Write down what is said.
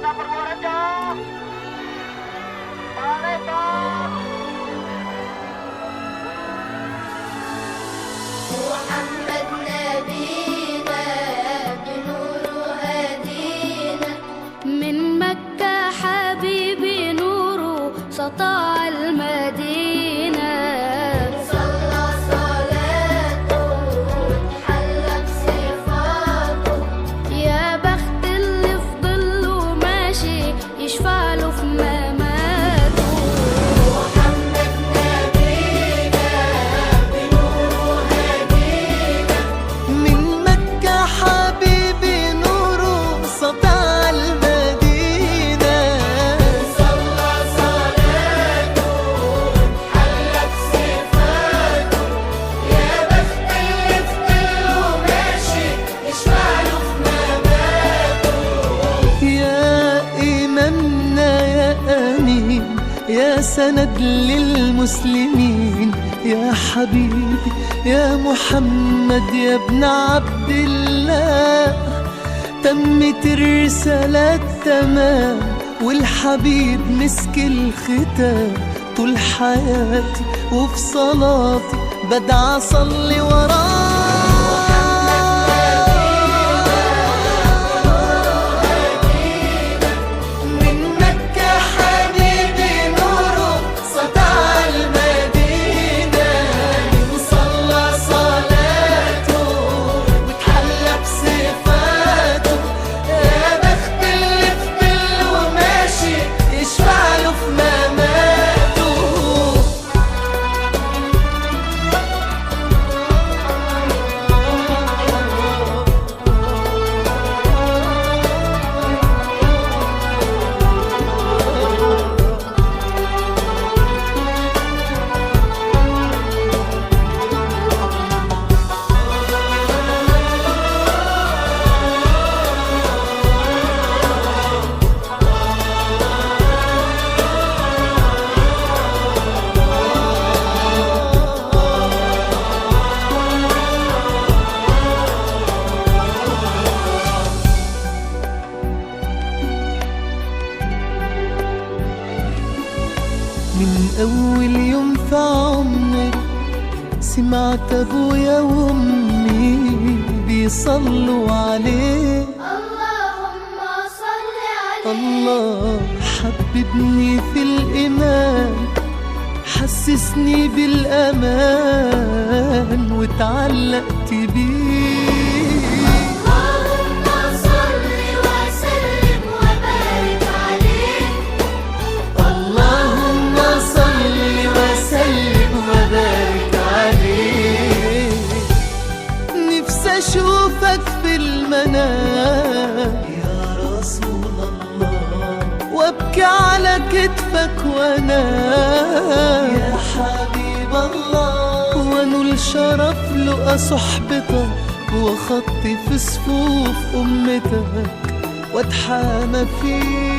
محمد نبينا بنور هدينا، من مكة حبيبي نوره سطع المدينة. صلى صلاته وتحلى بصفاته، يا بخت اللي في ظله ماشي يشفع له في مماته. محمد نبينا بنور هدينا، من مكة حبيبي نوره سطع المدينة. صلى صلاته وتحلى بصفاته، يا بخت اللي في ظله ماشي يشفع له في مماته. يا إمامنا يا أمين، يا سند للمسلمين، يا حبيبي يا محمد يا ابن عبد الله. تمت الرسالة تمام والحبيب مسك الختام. طول حياتي وفي صلاتي بدعى أصلي وراه. من مكة حبيبي نوره سطع المدينة، وصلى صلاته وتحلى بصفاته، يا بخت اللي في ظله ماشي يشفع له في مماته. من أول يوم في عمري سمعت أبويا وأمي بيصلوا عليه. اللهم صل عليه. الله حببني في الإيمان، حسسني بالأمان واتعلقت بيه. اللهم صل وسلم وبارك عليه. اللهم صل وسلم وبارك عليه. نفسي اشوفك في المنام يا رسول الله، وابكي على كتفك وانام يا حبيب الله، وانول شرف لقى صحبتك وخطي في صفوف امتك واتحامى فيك.